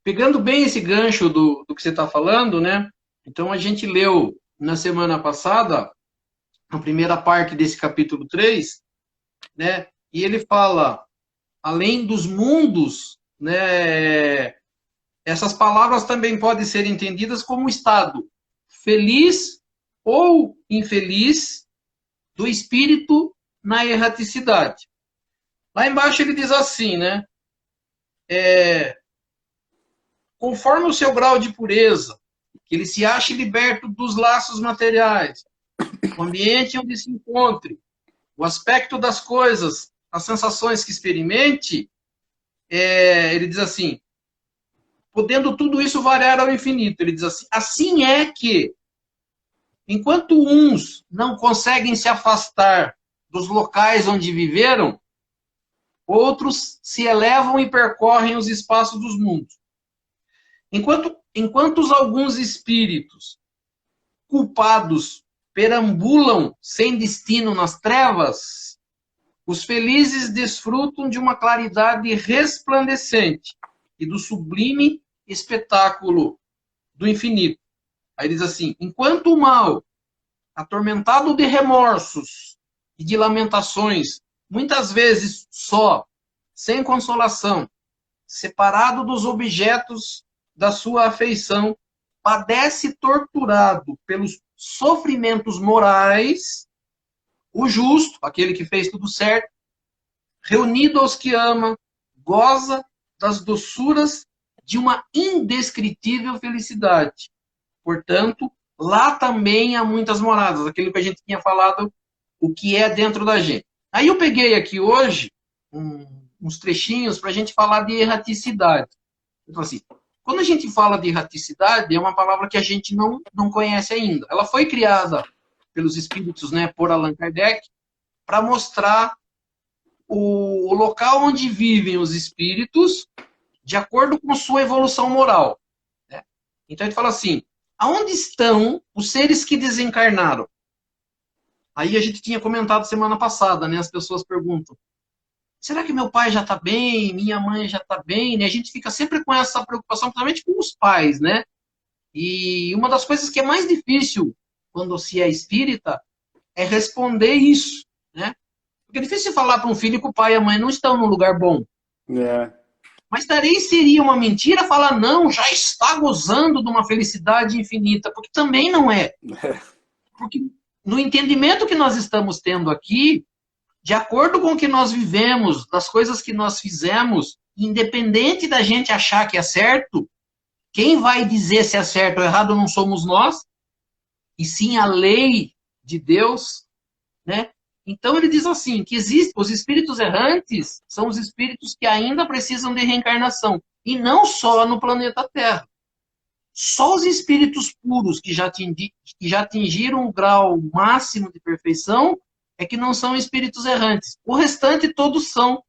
Pegando bem esse gancho do que você está falando, né? Então a gente leu na semana passada a primeira parte desse capítulo 3, né? E ele fala, além dos mundos, né? Essas palavras também podem ser entendidas como estado feliz ou infeliz do espírito na erraticidade. Lá embaixo ele diz assim, né? Conforme o seu grau de pureza, que ele se ache liberto dos laços materiais, o ambiente onde se encontre, o aspecto das coisas, as sensações que experimente, ele diz assim, podendo tudo isso variar ao infinito. Ele diz assim, assim é que Enquanto uns não conseguem se afastar dos locais onde viveram, outros se elevam e percorrem os espaços dos mundos. Enquanto alguns espíritos culpados perambulam sem destino nas trevas, os felizes desfrutam de uma claridade resplandecente e do sublime espetáculo do infinito. Aí diz assim, enquanto o mal, atormentado de remorsos e de lamentações, muitas vezes só, sem consolação, separado dos objetos da sua afeição, padece torturado pelos sofrimentos morais, o justo, aquele que fez tudo certo, reunido aos que ama, goza das doçuras de uma indescritível felicidade. Portanto, lá também há muitas moradas, aquilo que a gente tinha falado, o que é dentro da gente. Aí eu peguei aqui hoje uns trechinhos para a gente falar de erraticidade. Então, assim, quando a gente fala de erraticidade, é uma palavra que a gente não conhece ainda. Ela foi criada pelos espíritos, né, por Allan Kardec, para mostrar o local onde vivem os espíritos de acordo com sua evolução moral. Né? Então, ele fala assim, aonde estão os seres que desencarnaram? Aí a gente tinha comentado semana passada, né? As pessoas perguntam, será que meu pai já está bem? Minha mãe já está bem? Né? A gente fica sempre com essa preocupação, principalmente com os pais, né? E uma das coisas que é mais difícil quando se é espírita é responder isso, né? Porque é difícil falar para um filho que o pai e a mãe não estão num lugar bom. É. Mas daí seria uma mentira falar, não, já está gozando de uma felicidade infinita, porque também não é. Porque no entendimento que nós estamos tendo aqui, de acordo com o que nós vivemos, das coisas que nós fizemos, independente da gente achar que é certo, quem vai dizer se é certo ou errado não somos nós, e sim a lei de Deus, né? Então ele diz assim, que os espíritos errantes são os espíritos que ainda precisam de reencarnação, e não só no planeta Terra. Só os espíritos puros que já atingiram o grau máximo de perfeição é que não são espíritos errantes. O restante todos são.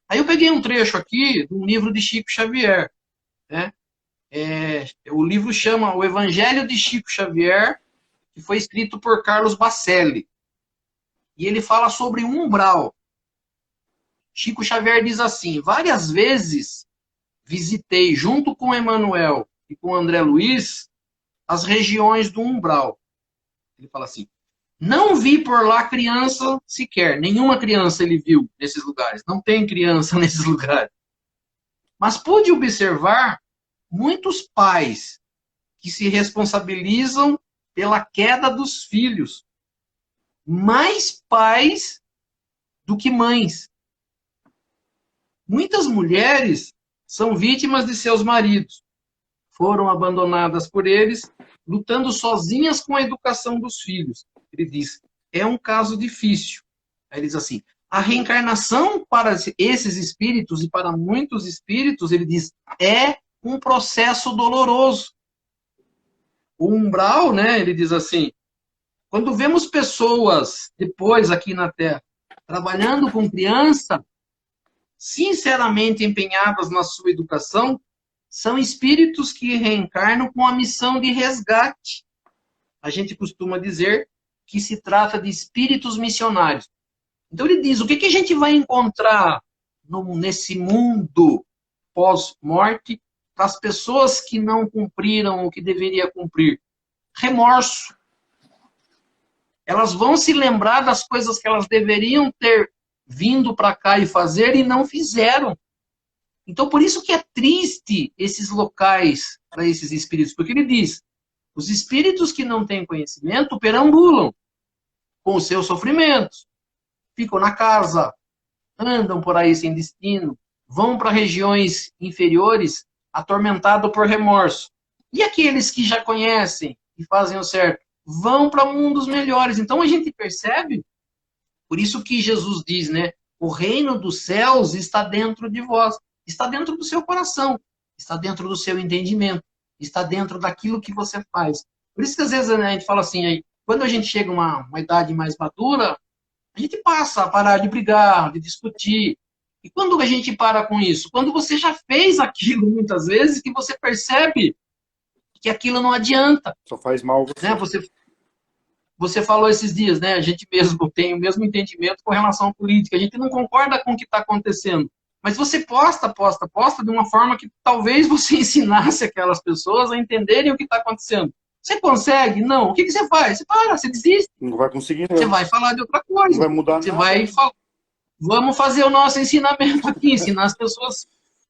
Aí eu peguei um trecho aqui de um livro de Chico Xavier. Né? O livro chama O Evangelho de Chico Xavier, que foi escrito por Carlos Bacelli. E ele fala sobre um umbral. Chico Xavier diz assim, várias vezes visitei, junto com Emmanuel e com André Luiz, as regiões do umbral. Ele fala assim, não vi por lá criança sequer, nenhuma criança ele viu nesses lugares, não tem criança nesses lugares. Mas pude observar muitos pais que se responsabilizam pela queda dos filhos, mais pais do que mães. Muitas mulheres são vítimas de seus maridos, foram abandonadas por eles, lutando sozinhas com a educação dos filhos. Ele diz, é um caso difícil. Aí ele diz assim, a reencarnação para esses espíritos e para muitos espíritos, ele diz, é um processo doloroso. O umbral, né, ele diz assim, quando vemos pessoas depois aqui na Terra trabalhando com criança, sinceramente empenhadas na sua educação, são espíritos que reencarnam com a missão de resgate. A gente costuma dizer que se trata de espíritos missionários. Então ele diz, o que a gente vai encontrar nesse mundo pós-morte para as pessoas que não cumpriram o que deveria cumprir? Remorso. Elas vão se lembrar das coisas que elas deveriam ter vindo para cá e fazer e não fizeram. Então, por isso que é triste esses locais para esses espíritos. Porque ele diz, os espíritos que não têm conhecimento perambulam com os seus sofrimentos. Ficam na casa, andam por aí sem destino, vão para regiões inferiores atormentados por remorso. E aqueles que já conhecem e fazem o certo, vão para mundos melhores. Então a gente percebe, por isso que Jesus diz, né? O reino dos céus está dentro de vós, está dentro do seu coração, está dentro do seu entendimento, está dentro daquilo que você faz. Por isso que às vezes, né, a gente fala assim, aí, quando a gente chega a uma idade mais madura, a gente passa a parar de brigar, de discutir. E quando a gente para com isso? Quando você já fez aquilo muitas vezes, que você percebe que aquilo não adianta, Só faz mal né? você. Você falou esses dias, né? A gente mesmo tem o mesmo entendimento com relação à política. A gente não concorda com o que está acontecendo. Mas você posta de uma forma que talvez você ensinasse aquelas pessoas a entenderem o que está acontecendo. Você consegue? Não. O que você faz? Você para, você desiste. Não vai conseguir Você mesmo. vai falar de outra Não coisa. vai mudar Você nada. vai falar. Vamos fazer o nosso ensinamento aqui, ensinar as pessoas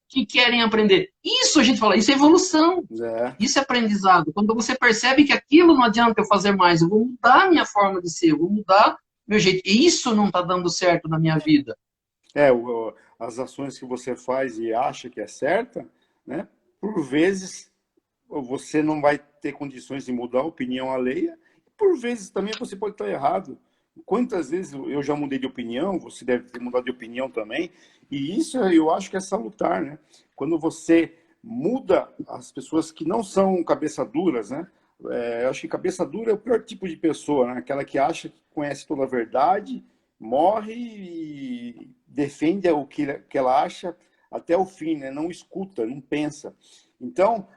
que querem aprender. Isso a gente fala, isso é evolução. É. Isso é aprendizado. Quando você percebe que aquilo não adianta eu fazer mais, eu vou mudar a minha forma de ser, eu vou mudar meu jeito. E isso não está dando certo na minha vida. As ações que você faz e acha que é certa, né? Por vezes você não vai ter condições de mudar a opinião alheia, e por vezes também você pode estar errado. Quantas vezes eu já mudei de opinião, você deve ter mudado de opinião também, e isso eu acho que é salutar, né? Quando você muda as pessoas que não são cabeça duras, né? Eu acho que cabeça dura é o pior tipo de pessoa, né? Aquela que acha que conhece toda a verdade, morre e defende o que ela acha até o fim, né? Não escuta, não pensa. Então,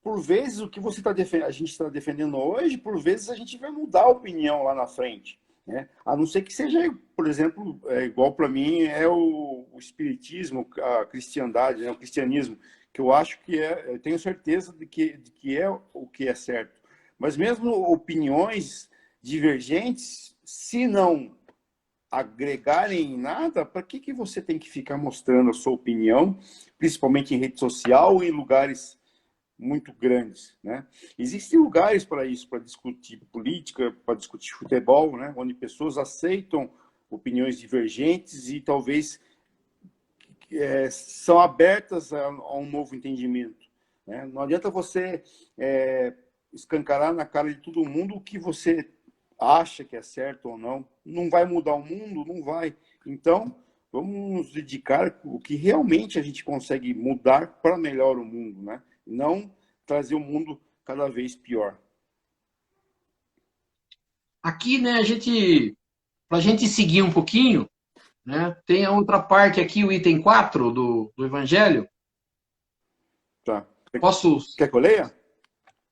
por vezes o que você a gente está defendendo hoje, por vezes a gente vai mudar a opinião lá na frente, né? A não ser que seja, por exemplo, igual para mim é o espiritismo, a cristandade, né? O cristianismo, que eu acho que eu tenho certeza de que é o que é certo. Mas mesmo opiniões divergentes, se não agregarem em nada, para que você tem que ficar mostrando a sua opinião, principalmente em rede social ou em lugares muito grandes, né? Existem lugares para isso, para discutir política, para discutir futebol, né? Onde pessoas aceitam opiniões divergentes e talvez são abertas a um novo entendimento, né? Não adianta você escancarar na cara de todo mundo o que você acha que é certo ou não. Não vai mudar o mundo? Não vai. Então, vamos nos dedicar o que realmente a gente consegue mudar para melhor o mundo, né? Não trazer o mundo cada vez pior. Aqui, né, para a gente seguir um pouquinho, né, tem a outra parte aqui, o item 4 do Evangelho. Tá. Posso? Quer que eu leia?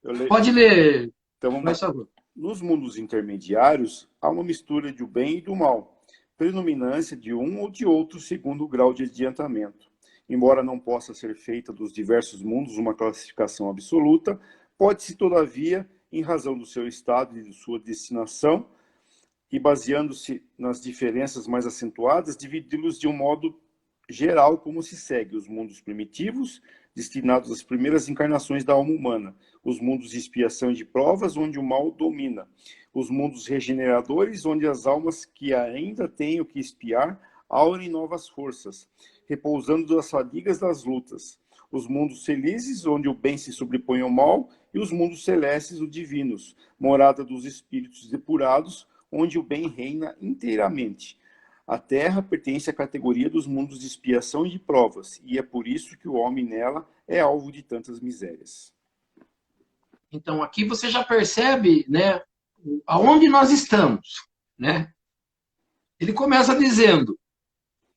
Eu leio. Pode ler, Então vamos por lá. favor. Nos mundos intermediários, há uma mistura do bem e do mal, predominância de um ou de outro segundo o grau de adiantamento. Embora não possa ser feita dos diversos mundos uma classificação absoluta, pode-se, todavia, em razão do seu estado e de sua destinação, e baseando-se nas diferenças mais acentuadas, dividi-los de um modo geral como se segue: os mundos primitivos, destinados às primeiras encarnações da alma humana; os mundos de expiação e de provas, onde o mal domina; os mundos regeneradores, onde as almas que ainda têm o que expiar aurem novas forças, repousando das fadigas das lutas; os mundos felizes, onde o bem se sobrepõe ao mal; e os mundos celestes, os divinos, morada dos espíritos depurados, onde o bem reina inteiramente. A Terra pertence à categoria dos mundos de expiação e de provas, e é por isso que o homem nela é alvo de tantas misérias. Então, aqui você já percebe, né, aonde nós estamos, né? Ele começa dizendo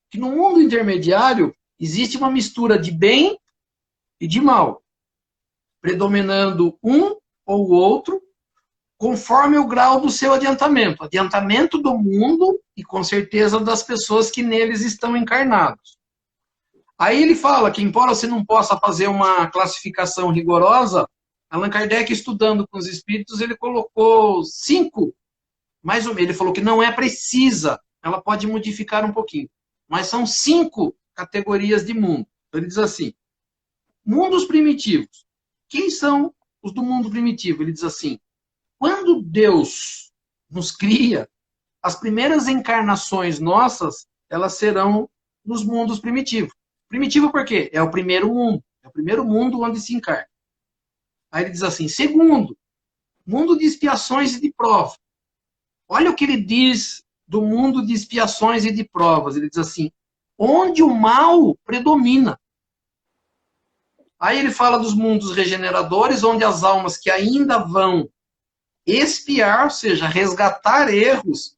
que no mundo intermediário existe uma mistura de bem e de mal, predominando um ou outro, conforme o grau do seu adiantamento. Adiantamento do mundo e, com certeza, das pessoas que neles estão encarnados. Aí ele fala que, embora você não possa fazer uma classificação rigorosa, Allan Kardec, estudando com os espíritos, ele colocou 5, mais ou menos. Ele falou que não é precisa, ela pode modificar um pouquinho. Mas são 5 categorias de mundo. Ele diz assim: mundos primitivos. Quem são os do mundo primitivo? Ele diz assim: quando Deus nos cria, as primeiras encarnações nossas, elas serão nos mundos primitivos. Primitivo por quê? É o primeiro mundo. É o primeiro mundo onde se encarna. Aí ele diz assim: segundo, mundo de expiações e de provas. Olha o que ele diz do mundo de expiações e de provas. Ele diz assim: onde o mal predomina. Aí ele fala dos mundos regeneradores, onde as almas que ainda vão expiar, ou seja, resgatar erros,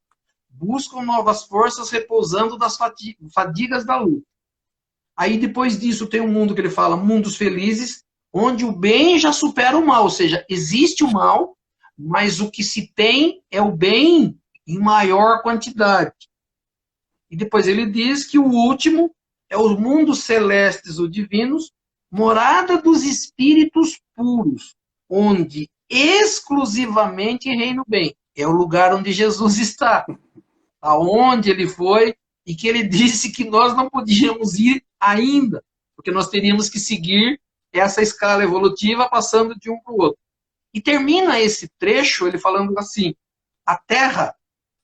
buscam novas forças repousando das fadigas da luta. Aí depois disso tem um mundo que ele fala, mundos felizes, onde o bem já supera o mal, ou seja, existe o mal, mas o que se tem é o bem em maior quantidade. E depois ele diz que o último é os mundos celestes ou divinos, morada dos espíritos puros, onde exclusivamente reina o bem. É o lugar onde Jesus está, aonde ele foi, e que ele disse que nós não podíamos ir ainda, porque nós teríamos que seguir essa escala evolutiva passando de um para o outro. E termina esse trecho ele falando assim, a Terra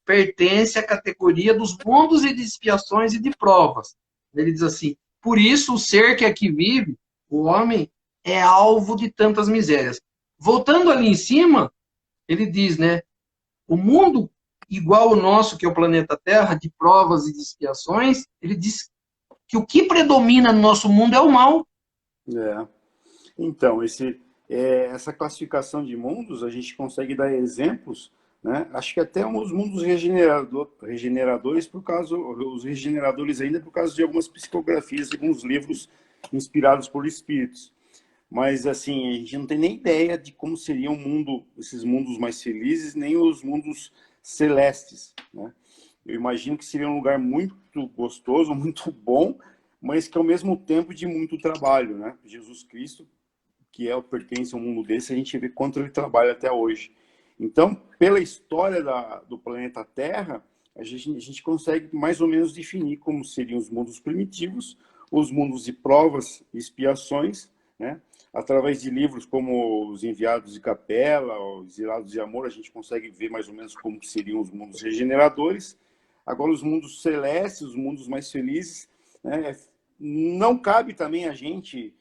pertence à categoria dos mundos e de expiações e de provas. Ele diz assim, por isso o ser que aqui vive, o homem, é alvo de tantas misérias. Voltando ali em cima, ele diz, né, o mundo igual ao nosso, que é o planeta Terra, de provas e de expiações, ele diz que o que predomina no nosso mundo é o mal. É. Então, essa classificação de mundos, a gente consegue dar exemplos, né? Acho que até os mundos regeneradores, os regeneradores ainda por causa de algumas psicografias, alguns livros inspirados por espíritos. Mas, assim, a gente não tem nem ideia de como seria esses mundos mais felizes, nem os mundos celestes, né? Eu imagino que seria um lugar muito gostoso, muito bom, mas que ao mesmo tempo de muito trabalho, né? Jesus Cristo, que pertence a um mundo desse, a gente vê quanto ele trabalha até hoje. Então, pela história do planeta Terra, a gente consegue mais ou menos definir como seriam os mundos primitivos, os mundos de provas e expiações, né? Através de livros como Os Enviados de Capela, Os Exilados de Amor, a gente consegue ver mais ou menos como seriam os mundos regeneradores. Agora, os mundos celestes, os mundos mais felizes, né? Não cabe também a gente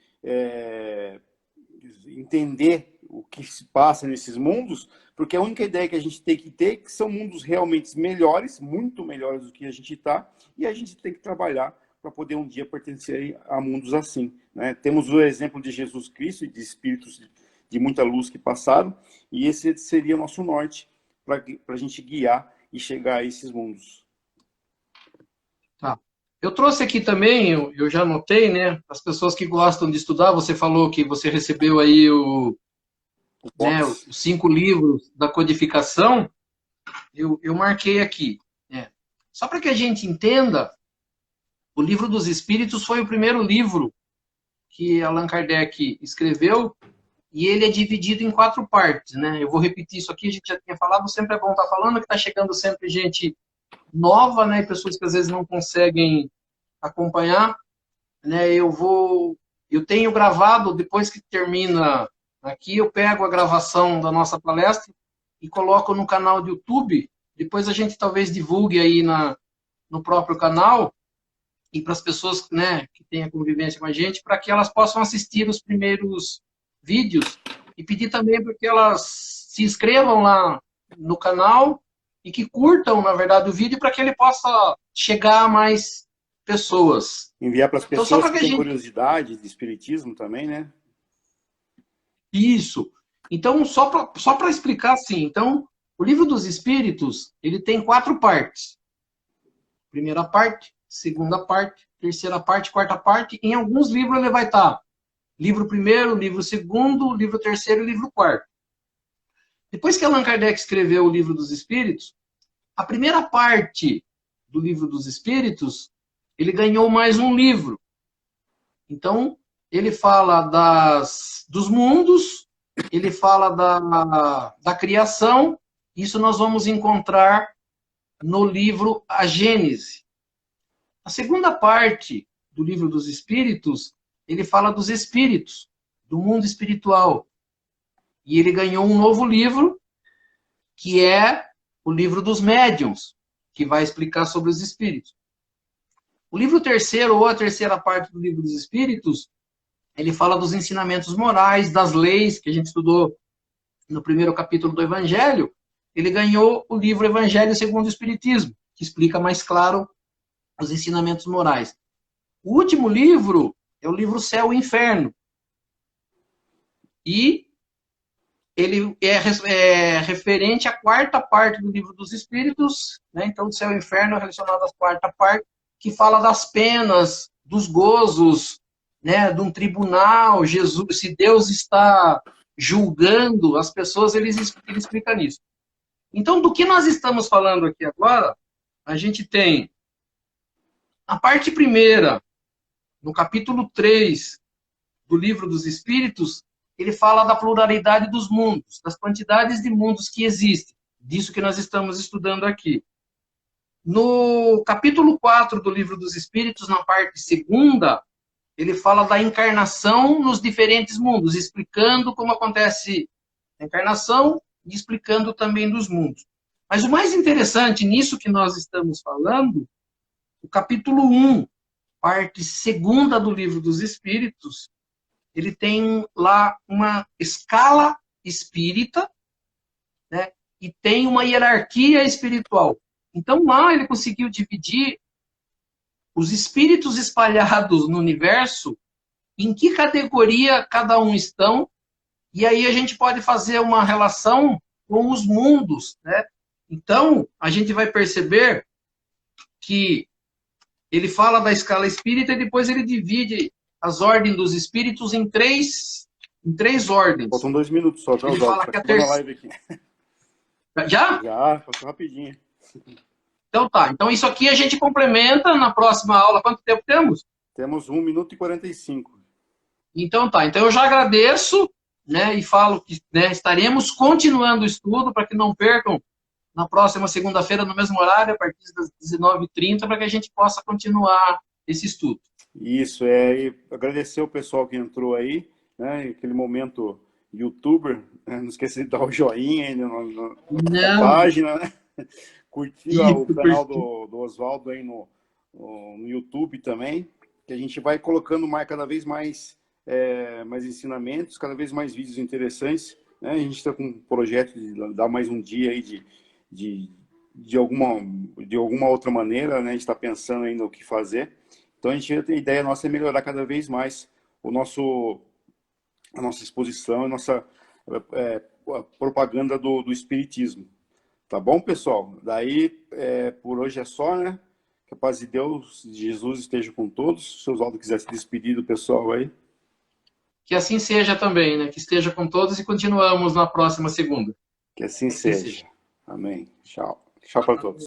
entender o que se passa nesses mundos, porque a única ideia que a gente tem que ter é que são mundos realmente melhores, muito melhores do que a gente está, e a gente tem que trabalhar para poder um dia pertencer a mundos assim, né? Temos o exemplo de Jesus Cristo e de espíritos de muita luz que passaram, e esse seria o nosso norte para a gente guiar e chegar a esses mundos. Tá. Eu trouxe aqui também, eu já anotei, né? As pessoas que gostam de estudar, você falou que você recebeu aí os 5 livros da codificação, eu marquei aqui, né? Só para que a gente entenda, o Livro dos Espíritos foi o primeiro livro que Allan Kardec escreveu, e ele é dividido em 4 partes, né? Eu vou repetir isso aqui, a gente já tinha falado, sempre é bom estar falando, que está chegando sempre gente nova, né? Pessoas que às vezes não conseguem acompanhar, né? Eu tenho gravado, depois que termina aqui, eu pego a gravação da nossa palestra e coloco no canal do YouTube, depois a gente talvez divulgue aí no próprio canal, e para as pessoas, né, que têm a convivência com a gente, para que elas possam assistir os primeiros vídeos e pedir também para que elas se inscrevam lá no canal e que curtam, na verdade, o vídeo para que ele possa chegar a mais pessoas. Enviar para as pessoas então, que têm curiosidade de espiritismo também, né? Isso. Então, só para explicar assim, então, o Livro dos Espíritos, ele tem 4 partes. Primeira parte, segunda parte, terceira parte, quarta parte. Em alguns livros ele vai estar livro primeiro, livro segundo, livro terceiro e livro quarto. Depois que Allan Kardec escreveu o Livro dos Espíritos, a primeira parte do Livro dos Espíritos, ele ganhou mais um livro. Então, ele fala dos mundos, ele fala da criação. Isso nós vamos encontrar no livro A Gênese. A segunda parte do Livro dos Espíritos, ele fala dos espíritos, do mundo espiritual. E ele ganhou um novo livro, que é o Livro dos Médiuns, que vai explicar sobre os espíritos. O livro terceiro, ou a terceira parte do Livro dos Espíritos, ele fala dos ensinamentos morais, das leis, que a gente estudou no primeiro capítulo do Evangelho. Ele ganhou o livro Evangelho segundo o Espiritismo, que explica mais claro os ensinamentos morais. O último livro é o livro Céu e Inferno, e ele é referente à quarta parte do livro dos Espíritos, né? Então, o céu e o inferno é relacionado à quarta parte, que fala das penas, dos gozos, né? De um tribunal, Jesus, se Deus está julgando as pessoas, ele explica nisso. Então, do que nós estamos falando aqui agora, a gente tem a parte primeira, no capítulo 3 do livro dos Espíritos, ele fala da pluralidade dos mundos, das quantidades de mundos que existem, disso que nós estamos estudando aqui. No capítulo 4 do livro dos Espíritos, na parte segunda, ele fala da encarnação nos diferentes mundos, explicando como acontece a encarnação e explicando também dos mundos. Mas o mais interessante nisso que nós estamos falando, o capítulo 1, parte segunda do livro dos Espíritos, ele tem lá uma escala espírita, né, e tem uma hierarquia espiritual. Então lá ele conseguiu dividir os espíritos espalhados no universo, em que categoria cada um estão, e aí a gente pode fazer uma relação com os mundos, né? Então, a gente vai perceber que ele fala da escala espírita e depois ele divide as ordens dos espíritos em três ordens. Faltam 2 minutos só, tá, ele Oswaldo? fala que a terceira... Já? Já, passou rapidinho. Então tá. Então isso aqui a gente complementa na próxima aula. Quanto tempo temos? Temos 1 minuto e 45. Então tá. Então eu já agradeço, né, e falo que, né, estaremos continuando o estudo para que não percam na próxima segunda-feira, no mesmo horário, a partir das 19h30, para que a gente possa continuar esse estudo. Isso, e agradecer o pessoal que entrou aí, né, aquele momento youtuber, né, não esqueça de dar o joinha aí na página, né, curtir o canal do Oswaldo aí no YouTube também, que a gente vai colocando cada vez mais, mais ensinamentos, cada vez mais vídeos interessantes, né, a gente está com um projeto de dar mais um dia aí de alguma outra maneira, né, a gente está pensando ainda o que fazer. Então, a ideia nossa é melhorar cada vez mais a nossa exposição, a nossa a propaganda do espiritismo. Tá bom, pessoal? Daí, por hoje é só, né? Que a paz de Deus, Jesus esteja com todos. Se o Oswaldo quiser se despedir do pessoal aí. Que assim seja também, né? Que esteja com todos e continuamos na próxima segunda. Que assim seja. Amém. Tchau. Tchau para todos.